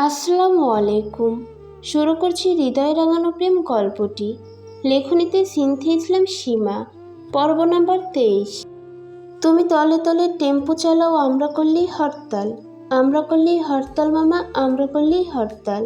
আসসালামু আলাইকুম। শুরু করছি হৃদয় রাঙানো প্রেম গল্পটি। লেখনীতে সিনথি ইসলাম সীমা। পর্ব নাম্বার 23। তুমি তলে তলে টেম্পো চালাও, আমরা করলেই হরতাল, আমরা করলেই হরতাল মামা, আমরা করলেই হরতাল।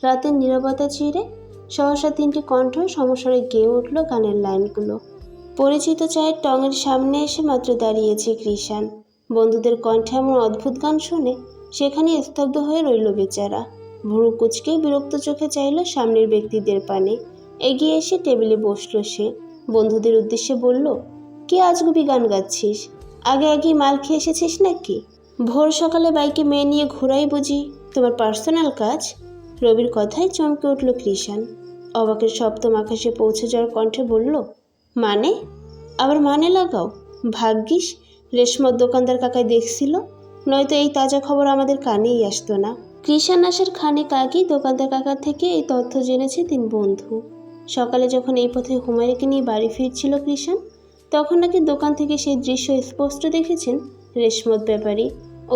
রাতের নীরবতা চিরে সহসা তিনটি কণ্ঠ সমস্বরে গেয়ে উঠল গানের লাইনগুলো। পরিচিত চায়ের টঙের সামনে এসে মাত্র দাঁড়িয়েছে কৃষাণ। বন্ধুদের কণ্ঠে এমন অদ্ভুত গান শুনে সেখানে স্তব্ধ হয়ে রইল বেচারা। ভুরু কুচকে বিরক্ত চোখে চাইল সামনের ব্যক্তিদের পানে। এগিয়ে এসে টেবিলে বসল সে। বন্ধুদের উদ্দেশ্যে বলল, কে আজগুবি গান গাচ্ছিস? আগে আগেই মাল খেয়ে এসেছিস নাকি? ভোর সকালে বাইকে মেয়ে নিয়ে ঘোরাই বুঝি তোমার পার্সোনাল কাজ? রবির কথায় চমকে উঠল কৃষাণ। অবাকের সপ্তম আকাশে পৌঁছে যাওয়ার কণ্ঠে বলল, মানে? আবার মানে লাগাও? ভাগ্যিস রেশমার দোকানদার কাকায় দেখছিল, নয়তো এই তাজা খবর আমাদের কানেই আসতো না। কৃষাণ আসার খানিক আগেই দোকানদার কাকার থেকে এই তথ্য জেনেছে তিন বন্ধু। সকালে যখন এই পথে হুমায়রাকে নিয়ে বাড়ি ফিরছিল কৃষাণ, তখন নাকি দোকান থেকে সেই দৃশ্য স্পষ্ট দেখেছেন রেশমত ব্যাপারী।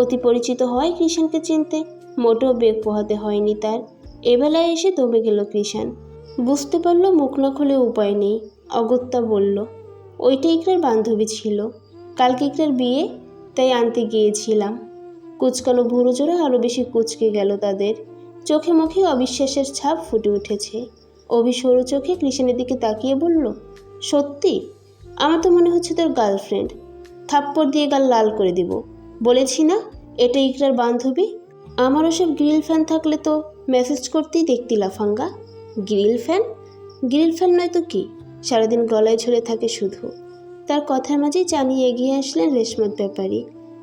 অতি পরিচিত হয় কৃষাণকে চিনতে মোটেও বেগ পোহাতে হয়নি তার। এবেলায় এসে দমে গেল কৃষাণ। বুঝতে পারল মুখ না খুলে উপায় নেই। অগত্যা বলল, ওইটা ইকরার বান্ধবী ছিল, কালকে ইকরার বিয়ে, তাই আনতে গিয়েছিলাম। কুচকানো ভুরু জোড়া আরও বেশি কুচকে গেল তাদের। চোখে মুখে অবিশ্বাসের ছাপ ফুটে উঠেছে। অভি সরু চোখে কৃষাণের দিকে তাকিয়ে বলল, সত্যি? আমার তো মনে হচ্ছে তোর গার্লফ্রেন্ড। থাপ্পড় দিয়ে গাল লাল করে দিব। বলেছি না এটা ইকরার বান্ধবী। আমার ওসব গ্রিল ফ্যান থাকলে তো মেসেজ করতেই দেখতি লাফাঙ্গা। Grill fan? গ্রিল ফ্যান নয় তো কি, সারাদিন গলায় ঝুলে থাকে শুধু। তার কথার মাঝেই জানিয়ে এগিয়ে আসলেন রেশমত ব্যাপারী।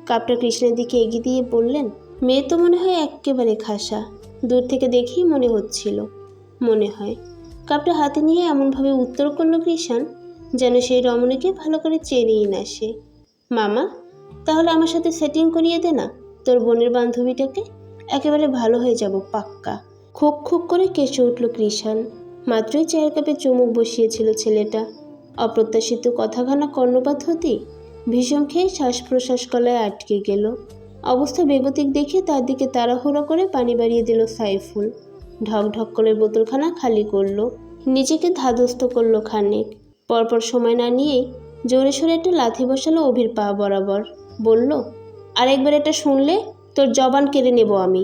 কাপটা কৃষ্ণের দিকে এগিয়ে দিয়ে বললেন, মেয়ে তো মনে হয় এক্কেবারে খাসা, দূর থেকে দেখেই মনে হচ্ছিল। মনে হয়। কাপটা হাতে নিয়ে এমনভাবে উত্তর করল কৃষাণ যেন সেই রমণীকে ভালো করে চেনেই না সে। মামা, তাহলে আমার সাথে সেটিং করিয়ে দে না তোর বোনের বান্ধবীটাকে, একেবারে ভালো হয়ে যাব পাক্কা। খুক খুক করে কেসে উঠল কৃষাণ। মাত্রই চায়ের কাপে চুমুক বসিয়েছিল ছেলেটা। অপ্রত্যাশিত কথাখানা কর্ণপাত হতেই ভীষণ খেয়ে শ্বাস প্রশ্বাস গলায় আটকে গেল। অবস্থা বেগতিক দেখে তার দিকে তাড়াহুড়ো করে পানি বাড়িয়ে দিল সাইফুল। ঢক ঢক করে বোতলখানা খালি করলো। নিজেকে ধাদস্ত করলো খানিক। পরপর সময় না নিয়েই জোরে সোরে একটা লাথি বসালো অভির পা বরাবর। বলল, আরেকবার এটা শুনলে তোর জবান কেড়ে নেব আমি।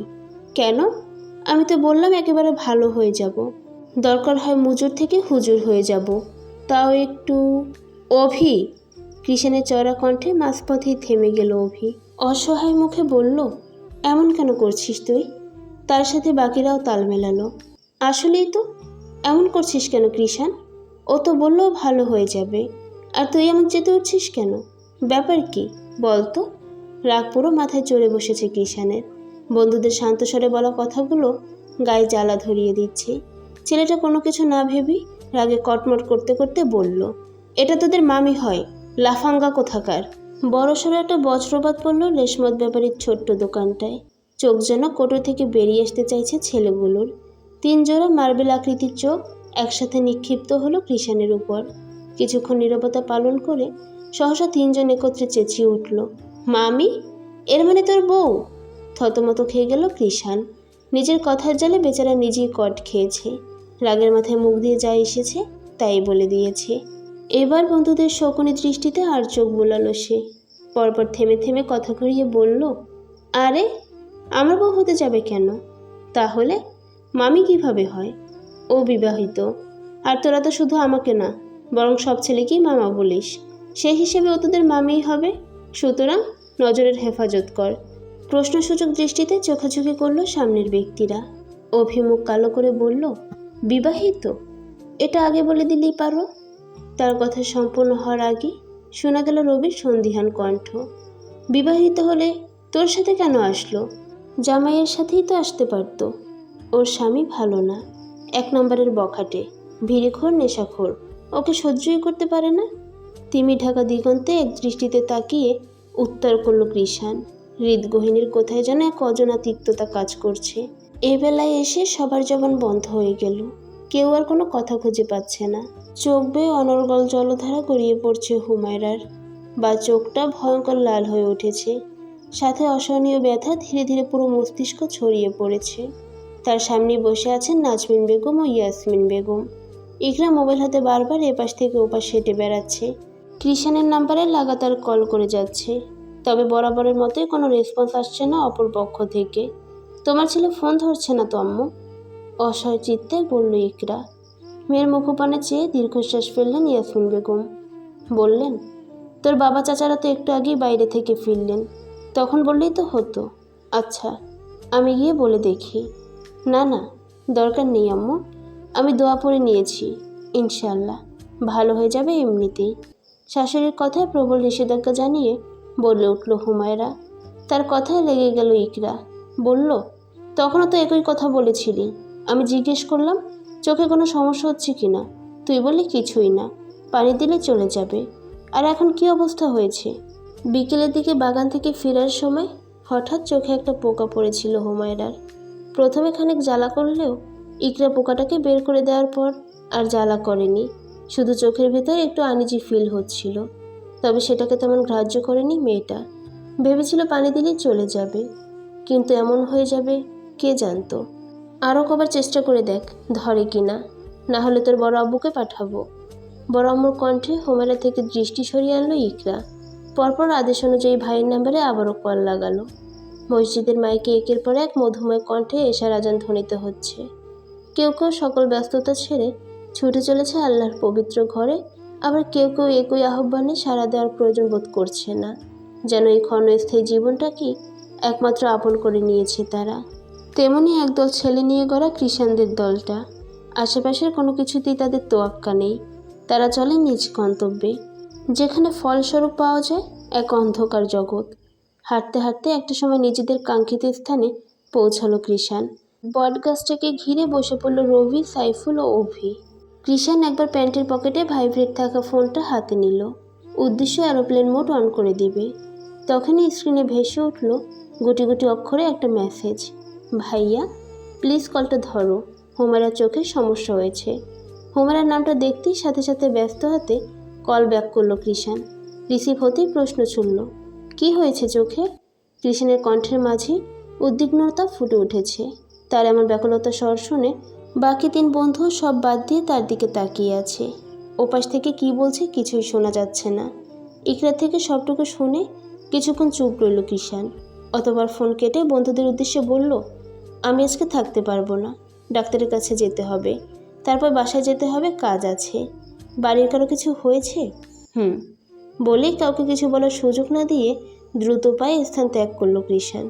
কেন? আমি তো বললাম একেবারে ভালো হয়ে যাব। দরকার হয় মুজুর থেকে হুজুর হয়ে যাব, তাও একটু। অভি! কৃষাণের চড়া কণ্ঠে মাঝপথেই থেমে গেল অভি। অসহায় মুখে বলল, এমন কেন করছিস তুই? তার সাথে বাকিরাও তাল মেলালো। আসলেই তো, এমন করছিস কেন কৃষাণ? ও তো বললেও ভালো হয়ে যাবে, আর তুই এমন চেতে উঠছিস কেন? ব্যাপার কি বল তো? রাগ পুরো মাথায় চড়ে বসেছে কৃষাণের। বন্ধুদের শান্ত স্বরে বলা কথাগুলো গায়ে জ্বালা ধরিয়ে দিচ্ছে। ছেলেটা কোনো কিছু না ভেবেই রাগে কটমট করতে করতে বলল, এটা তোদের মামি হয়, লাফাঙ্গা কোথাকার। বড়সড় একটা বজ্রপাত পড়ল রেশমত ব্যাপারীর ছোট্ট দোকানটায়। চোখ যেন কোটো থেকে বেরিয়ে আসতে চাইছে ছেলেগুলোর। তিন জোড়া মার্বেল আকৃতির চোখ একসাথে নিক্ষিপ্ত হলো কৃষাণের উপর। কিছুক্ষণ নীরবতা পালন করে সহসা তিনজন একত্রে চেঁচিয়ে উঠল, মামি? এর মানে তোর বউ? থতমত খেয়ে গেল কৃষাণ। নিজের কথার জালে বেচারা নিজেই কট খেয়েছে। রাগের মাথায় মুখ দিয়ে যা এসেছে তাই বলে দিয়েছে। এবার বন্ধুদের শকুনি দৃষ্টিতে আর চোখ বোলালো সে। পরপর থেমে থেমে কথা ঘুরিয়ে বলল, আরে আমার বউ হতে যাবে কেন? তাহলে মামি কিভাবে হয়? ও বিবাহিত। আর তোরা তো শুধু আমাকে না, বরং সব ছেলেকেই মামা বলিস। সেই হিসেবে ও তোদের মামিই হবে। সুতরাং নজরের হেফাজত কর। প্রশ্নসূচক দৃষ্টিতে চোখাচোখি করল সামনের ব্যক্তিরা। অভিমুখ কালো করে বলল, বিবাহিত? এটা আগে বলে দিলেই পারো। তার কথা সম্পূর্ণ হওয়ার আগে শোনা গেল রবির সন্দিহান কণ্ঠ, বিবাহিত হলে তোর সাথে কেন আসলো? জামাইয়ের সাথেই তো আসতে পারত। ওর স্বামী ভালো না, এক নম্বরের বখাটে, ভিড়েখোর, নেশাখোর, ওকে সহ্যই করতে পারে না। তিমি ঢাকা দিগন্তে এক দৃষ্টিতে তাকিয়ে উত্তর করল কৃষাণ। হৃদগহিনীর কোথায় যেন এক অজানা তিক্ততা কাজ করছে। এ বেলায় এসে সবার জবান বন্ধ হয়ে গেল। কেউ আর কোনো কথা খুঁজে পাচ্ছে না। চোখ বেয়ে অনর্গল জলধারা গড়িয়ে পড়ছে হুমায়রার, বা চোখটা ভয়ঙ্কর লাল হয়ে উঠেছে। সাথে অসহনীয় ব্যথা ধীরে ধীরে পুরো মস্তিষ্ক ছড়িয়ে পড়েছে। তার সামনে বসে আছেন নাজমিন বেগম ও ইয়াসমিন বেগম। ইকরা মোবাইল হাতে বারবার এপাশ থেকে ওপাশ হেঁটে বেড়াচ্ছে। কৃষাণের নাম্বারে লাগাতার কল করে যাচ্ছে, তবে বরাবরের মতোই কোনো রেসপন্স আসছে না অপর পক্ষ থেকে। তোমার ছেলে ফোন ধরছে না তো আম্মু? অসহায় চিত্তে বলল ইকরা। মেয়ের মুখপানে চেয়ে দীর্ঘশ্বাস ফেললেন ইয়াসমিন বেগম। বললেন, তোর বাবা চাচারা তো একটু আগেই বাইরে থেকে ফিরলেন, তখন বললেই তো হতো। আচ্ছা, আমি গিয়ে বলে দেখি। না না, দরকার নেই আম্মু, আমি দোয়া পড়ে নিয়েছি, ইনশাআল্লাহ ভালো হয়ে যাবে এমনিতেই। শাশুড়ির কথায় প্রবল নিষেধাজ্ঞা জানিয়ে বলে উঠল হুমায়রা। তার কথায় লেগে গেল ইকরা। বলল, তখনও তো একই কথা বলেছিলি। আমি জিজ্ঞেস করলাম চোখে কোনো সমস্যা হচ্ছে কি না, তুই বললি কিছুই না, পানি দিলে চলে যাবে। আর এখন কি অবস্থা হয়েছে? বিকেলের দিকে বাগান থেকে ফেরার সময় হঠাৎ চোখে একটা পোকা পড়েছিল হুমায়রার। প্রথমে খানিক জ্বালা করলেও ইকরা পোকাটাকে বের করে দেওয়ার পর আর জ্বালা করেনি। শুধু চোখের ভেতর একটু আনিজি ফিল হচ্ছিল, তবে সেটাকে তেমন গ্রাহ্য করেনি মেয়েটা। ভেবেছিল পানি দিলেই চলে যাবে, কিন্তু এমন হয়ে যাবে কে জানতো। আরও কবার চেষ্টা করে দেখ ধরে কিনা, না হলে তোর বড় আব্বুকে পাঠাবো। বড় আম্মুর কণ্ঠে হুমায়রা থেকে দৃষ্টি সরিয়ে আনলো ইকরা। পরপর আদেশ অনুযায়ী ভাইয়ের নাম্বারে আবারও কল লাগালো। মসজিদের মাইকে একের পর এক মধুময় কণ্ঠে এশার আজান ধ্বনিত হচ্ছে। কেউ কেউ সকল ব্যস্ততা ছেড়ে ছুটে চলেছে আল্লাহর পবিত্র ঘরে, আবার কেউ কেউ একই আহ্বানে সাড়া দেওয়ার প্রয়োজন বোধ করছে না, যেন এই ক্ষণস্থায়ী জীবনটাকে একমাত্র আপন করে নিয়েছে তারা। তেমনি একদল ছেলে নিয়ে গড়া কৃষাণদের দলটা। আশেপাশের কোনো কিছুতেই তাদের তোয়াক্কা নেই। তারা চলে নিজ গন্তব্যে, যেখানে ফলস্বরূপ পাওয়া যায় এক অন্ধকার জগৎ। হাঁটতে হাঁটতে একটা সময় নিজেদের কাঙ্ক্ষিত স্থানে পৌঁছালো কৃষাণ। বটগাছটাকে ঘিরে বসে পড়ল রবি, সাইফুল ও অভি। কৃষাণ একবার প্যান্টের পকেটে ভাইব্রেট থাকা ফোনটা হাতে নিল, উদ্দেশ্য এরোপ্লেন মোড অন করে দিবে। তখনই স্ক্রিনে ভেসে উঠল গুটি গুটি অক্ষরে একটা মেসেজ। ভাইয়া, প্লিজ কলটা ধরো, হুমায়রার চোখে সমস্যা হয়েছে। হুমায়রার নামটা দেখতেই সাথে সাথে ব্যস্ত হাতে কল ব্যাক করলো কৃষাণ। রিসিভ হতেই প্রশ্ন ছুড়ল, কি হয়েছে চোখে? কৃষাণের কণ্ঠের মাঝে উদ্বিগ্নতা ফুটে উঠেছে। তার এমন ব্যাকুলতা স্বর শুনে বাকি তিন বন্ধু সব বাদ দিয়ে তার দিকে তাকিয়ে আছে। ওপাশ থেকে কি বলছে কিছুই শোনা যাচ্ছে না। ইকরা থেকে সবটুকু শুনে কিছুক্ষণ চুপ রইল কৃষাণ। অতবার ফোন কেটে বন্ধুদের উদ্দেশ্যে বলল, আমি আজকে থাকতে পারবো না, ডাক্তারের কাছে যেতে হবে, তারপর বাসায় যেতে হবে, কাজ আছে। বাড়ির কারো কিছু হয়েছে? বলেই কাউকে কিছু বলার সুযোগ না দিয়ে দ্রুত পায়ে স্থান ত্যাগ করল কৃষাণ।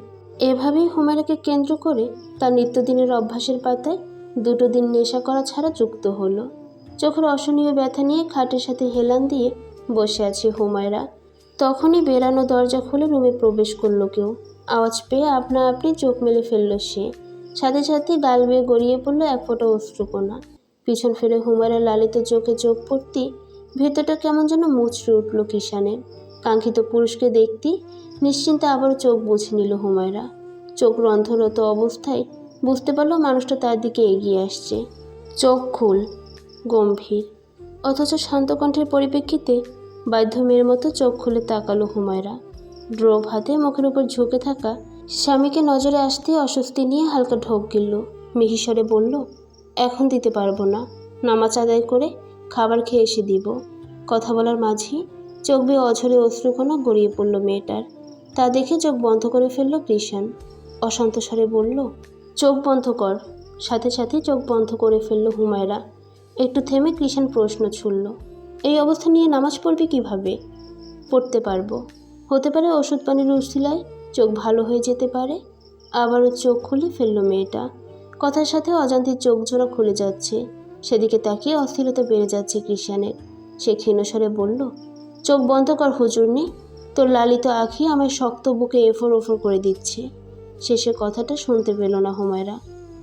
এভাবেই হুমায়রাকে কেন্দ্র করে তার নিত্যদিনের অভ্যাসের পাতায় দুটো দিন নেশা করা ছাড়া যুক্ত হলো। চোখের অসহনীয় ব্যথা নিয়ে খাটের সাথে হেলান দিয়ে বসে আছে হুমায়রা। তখনই বেরানো দরজা খুলে রুমে প্রবেশ করলো কেউ। আওয়াজ পেয়ে আপনা আপনি চোখ মেলে ফেলল সে। সাথে সাথে গাল বেয়ে গড়িয়ে পড়ল এক ফোঁটা অশ্রুকণা। পিছন ফিরে হুমায়রার লালিত চোখে চোখ পড়তেই ভেতরটা কেমন যেন মুচড়ে উঠল কৃষাণের। কাঙ্ক্ষিত পুরুষকে দেখতেই নিশ্চিন্তে আবারও চোখ বুঝে নিল হুমায়রা। চোখ রন্ধ্ররত অবস্থায় বুঝতে পারল মানুষটা তার দিকে এগিয়ে আসছে। চোখ খুল, গম্ভীর অথচ শান্ত কণ্ঠের পরিপ্রেক্ষিতে বাধ্য মেয়ের মতো চোখ খুলে তাকালো হুমায়রা। ড্রপ হাতে মুখের উপর ঝুঁকে থাকা স্বামীকে নজরে আসতেই অস্বস্তি নিয়ে হালকা ঢোক গিলল। মিহিস্বরে বলল, এখন দিতে পারবো না, নামাজ আদায় করে খাবার খেয়ে এসে দিব। কথা বলার মাঝেই চোখ বেয়ে অঝরে অশ্রুকণা গড়িয়ে পড়ল মেয়েটার। তা দেখে চোখ বন্ধ করে ফেলল কৃষাণ। অশান্ত স্বরে বলল, চোখ বন্ধ কর। সাথে সাথে চোখ বন্ধ করে ফেলল হুমায়রা। একটু থেমে কৃষাণ প্রশ্ন ছুড়ল, এই অবস্থা নিয়ে নামাজ পড়বি কিভাবে? পড়তে পারবো, হতে পারে ওষুধ পানির উশিলায় চোখ ভালো হয়ে যেতে পারে। আবারও চোখ খুলে ফেলল মেয়েটা। কথার সাথে অজান্তে চোখ জোড়া খুলে যাচ্ছে। সেদিকে তাকিয়ে অস্থিরতা বেড়ে যাচ্ছে কৃষাণের। সে ক্ষীণস্বরে বলল, চোখ বন্ধ কর হুজুরনি, তোর লালিত আঁখি আমার শক্ত বুকে এফোর ওফর করে দিচ্ছে। শেষে কথাটা শুনতে পেল না হুমায়রা,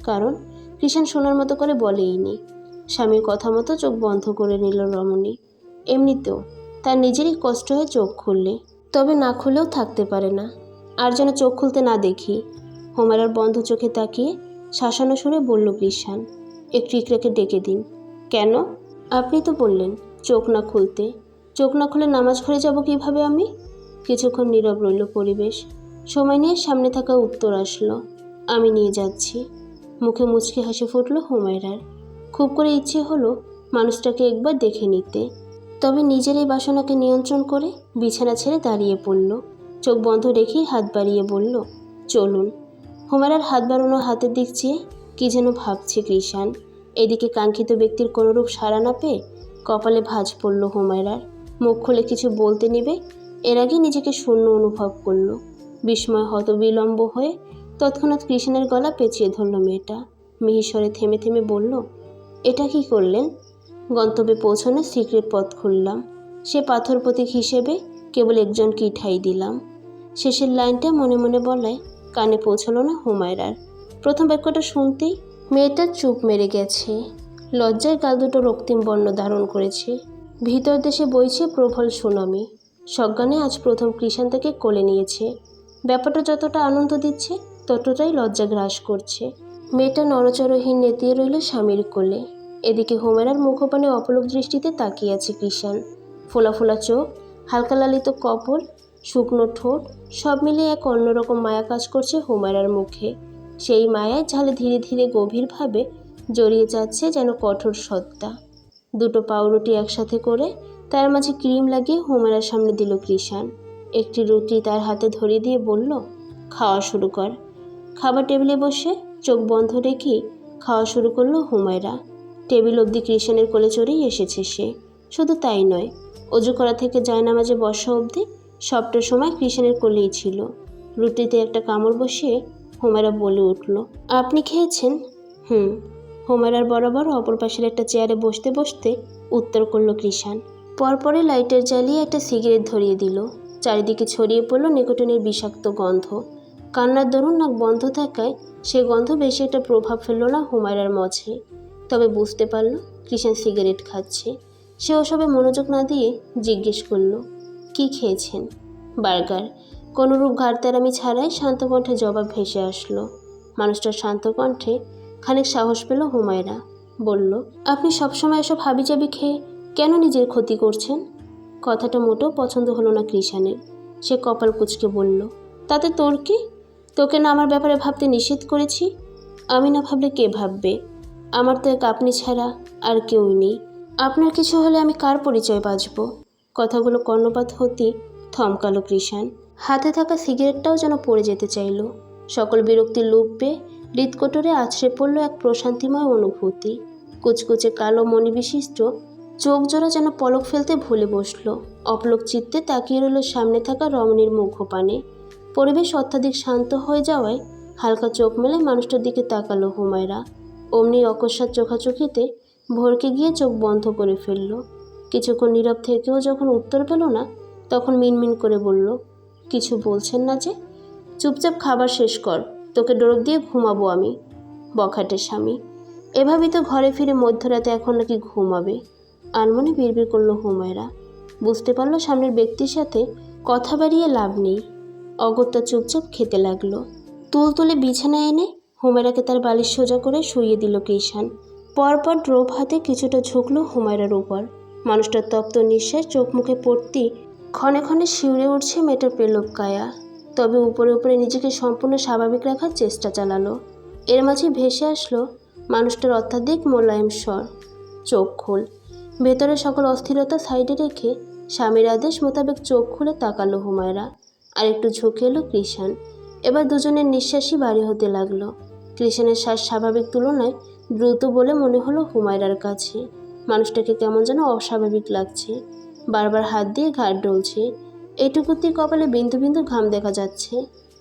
কারণ কৃষাণ শোনার মতো করে বলেইনি। স্বামীর কথা মতো চোখ বন্ধ করে নিল রমণী। এমনিতেও তার নিজেরই কষ্ট হয় চোখ খুললে, তবে না খুলেও থাকতে পারে না। আর যেন চোখ খুলতে না দেখি। হুমায়রার বন্ধ চোখে তাকিয়ে শাসানো সুরে বলল কৃষাণ, একটু ইকরাকে ডেকে দিন। কেন? আপনি তো বললেন চোখ না খুলতে। চোখ না খুলে নামাজ ঘরে যাব কিভাবে আমি? কিছুক্ষণ নীরব রইল পরিবেশ। সময় নিয়ে সামনে থাকা উত্তর আসলো, আমি নিয়ে যাচ্ছি। মুখে মুচকি হাসি ফুটল হুমায়রার। খুব করে ইচ্ছে হলো মানুষটাকে একবার দেখে নিতে। তবে নিজের এই বাসনাকে নিয়ন্ত্রণ করে বিছানা ছেড়ে দাঁড়িয়ে পড়ল। চোখ বন্ধ রেখেই হাত বাড়িয়ে বলল, চলুন। হুমায়রার হাত বাড়ানো হাতের দিক চেয়ে কী যেন ভাবছে কৃষাণ। এদিকে কাঙ্ক্ষিত ব্যক্তির কোনোরূপ সাড়া না পেয়ে কপালে ভাঁজ পড়ল হুমায়রার। মুখ খুলে কিছু বলতে নেবে এর আগে নিজেকে শূন্য অনুভব করল। বিস্ময় হতবিলম্ব হয়ে তৎক্ষণাৎ কৃষাণের গলা পেঁচিয়ে ধরল মেয়েটা। মিহিস্বরে থেমে থেমে বলল, এটা কি করলেন? গন্তব্যে পৌঁছানোর সিক্রেট পথ খুললাম। সে পাথর প্রতীক হিসেবে কেবল একজনকেই ঠাঁই দিলাম। শেষের লাইনটা মনে মনে বলায় কানে পৌঁছালো না হুমায়রার। প্রথম বাক্যটা শুনতেই মেয়েটা চুপ মেরে গেছে। লজ্জায় গাল দুটো রক্তিম বর্ণ ধারণ করেছে। ভিতর দেশে বইছে প্রবল সুনামি। সজ্ঞানে আজ প্রথম কৃষাণ তাকে কোলে নিয়েছে। ব্যাপারটা যতটা আনন্দ দিচ্ছে ততটাই লজ্জা গ্রাস করছে। মেয়েটা নড়চড়হীন নেতিয়ে রইল স্বামীর কোলে। এদিকে হুমায়রার মুখপানে অপলক দৃষ্টিতে তাকিয়ে আছে কৃষাণ। ফোলা ফোলা চোখ, হালকা লালিত কপল, শুকনো ঠোঁট, সব মিলিয়ে এক অন্যরকম মায়া কাজ করছে হুমায়রার মুখে। সেই মায়ায় ঝালে ধীরে ধীরে গভীরভাবে জড়িয়ে যাচ্ছে যেন কঠোর সত্তা। দুটো পাউরুটি একসাথে করে তার মাঝে ক্রিম লাগিয়ে হুমায়রার সামনে দিল কৃষাণ। একটি রুটি তার হাতে ধরিয়ে দিয়ে বলল, খাওয়া শুরু কর। খাবার টেবিলে বসে চোখ বন্ধ রেখেই খাওয়া শুরু করলো হুমায়রা। টেবিল অবধি কৃষাণের কোলে চড়েই এসেছে সে। শুধু তাই নয়, অজু করা থেকে জায়নামাজে বসা অবধি সবটা সময় কৃষাণের কোলেই ছিল। রুটিতে একটা কামড় বসিয়ে হুমায়রা বলে উঠল, আপনি খেয়েছেন? হুম। হুমায়রার বরাবর অপর পাশের একটা চেয়ারে বসতে বসতে উত্তর করল কৃষাণ। পরপরে লাইটার জ্বালিয়ে একটা সিগারেট ধরিয়ে দিল। চারিদিকে ছড়িয়ে পড়ল নিকোটিনের বিষাক্ত গন্ধ। কান্নার দরুন নাক বন্ধ থাকায় সে গন্ধ বেশি একটা প্রভাব ফেলল না হুমায়রার মঝে। তবে বুঝতে পারল কৃষাণ সিগারেট খাচ্ছে। সে ওসবে মনোযোগ না দিয়ে জিজ্ঞেস করল, কি খেয়েছেন? বার্গার। কোনোরূপ ঘাড়তেরামি ছাড়াই শান্ত কণ্ঠে জবাব ভেসে আসলো। মানুষটার শান্ত কণ্ঠে খানিক সাহস পেল হুমায়রা। বলল, আপনি সবসময় এসব হাবিজাবি খেয়ে কেন নিজের ক্ষতি করছেন? কথাটা মোটেও পছন্দ হলো না কৃষাণের। সে কপাল কুঁচকে বলল, তাতে তোর কি? তোকে না আমার ব্যাপারে ভাবতে নিষেধ করেছি? আমি না ভাবলে কে ভাববে? আমার তো এক আপনি ছাড়া আর কেউই নেই। আপনার কিছু হলে আমি কার পরিচয় বাঁচব? কথাগুলো কর্ণপাত হতেই থমকালো কৃষাণ। হাতে থাকা সিগারেটটাও যেন পড়ে যেতে চাইল। সকল বিরক্তির লোপ পেয়ে হৃৎকোটরে আছড়ে পড়ল এক প্রশান্তিময় অনুভূতি। কুচকুচে কালো মণিবিশিষ্ট চোখ জোড়া যেন পলক ফেলতে ভুলে বসল। অপলক চিত্তে তাকিয়ে রইল সামনে থাকা রমণীর মুখপানে। পরিবেশ অত্যাধিক শান্ত হয়ে যাওয়ায় হালকা চোখ মেলে মানুষটার দিকে তাকালো হুমায়রা। অমনি অকস্মাৎ চোখাচোখিতে ভরকে গিয়ে চোখ বন্ধ করে ফেলল। কিছুক্ষণ নীরব থেকেও যখন উত্তর পেল না, তখন মিনমিন করে বলল, কিছু বলছেন না যে? চুপচাপ খাবার শেষ কর, তোকে ডোরক দিয়ে ঘুমাবো আমি। বখাটে স্বামী। এভাবেই তো ঘরে ফিরে মধ্যরাতে এখন নাকি ঘুমাবে। আনমনে বিড়বিড় করলো হুমায়রা। বুঝতে পারলো সামনের ব্যক্তির সাথে কথা বাড়িয়ে লাভ নেই। অগত্যা চুপচাপ খেতে লাগলো। তুলে বিছানায় এনে হুমায়রাকে তার বালিশ সোজা করে শুইয়ে দিল কৃষাণ। পরপর ড্রোপ হাতে কিছুটা ঝুঁকলো হুমায়রার উপর। মানুষটার তপ্ত নিঃশ্বাস চোখ মুখে পড়তেই ক্ষণে ক্ষণে শিউরে উঠছে মেয়েটার পেলব কায়া। তবে উপরে উপরে নিজেকে সম্পূর্ণ স্বাভাবিক রাখার চেষ্টা চালালো। এর মাঝে ভেসে আসলো মানুষটার অত্যাধিক মোলায়েম স্বর, চোখ খোল। ভেতরে সকল অস্থিরতা সাইডে রেখে স্বামীর আদেশ মোতাবেক চোখ খুলে তাকালো হুমায়রা। আর একটু ঝুঁকে এলো কৃষাণ। এবার দুজনের নিঃশ্বাসই ভারী হতে লাগলো। কৃষাণের শ্বাস স্বাভাবিক তুলনায় দ্রুত বলে মনে হলো হুমায়রার কাছে। মানুষটাকে কেমন যেন অস্বাভাবিক লাগছে। বারবার হাত দিয়ে ঘাড় ডলছে। এইটুকুতেই কপালে বিন্দু বিন্দু ঘাম দেখা যাচ্ছে।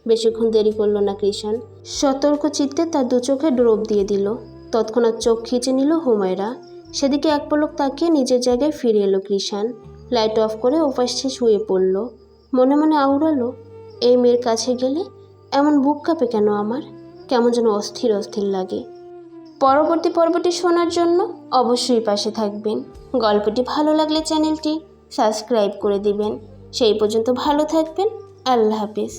বেশিক্ষণ দেরি করল না কৃষাণ। সতর্ক চিত্তে তার দু চোখে ড্রপ দিয়ে দিল। তৎক্ষণাৎ চোখ খিঁচে নিল হুমায়রা। সেদিকে এক পলক তাকিয়ে নিজের জায়গায় ফিরে এলো কৃষাণ। লাইট অফ করে ওপাশে শুয়ে পড়ল। মনে মনে আওড়ালো, এই মেয়ের কাছে গেলে এমন বুক কাঁপে কেন আমার? কেমন যেন অস্থির অস্থির লাগে। পরবর্তী পর্বটি শোনার জন্য অবশ্যই পাশে থাকবেন। গল্পটি ভালো লাগলে চ্যানেলটি সাবস্ক্রাইব করে দিবেন। সেই পর্যন্ত ভালো থাকবেন। আল্লাহ হাফিজ।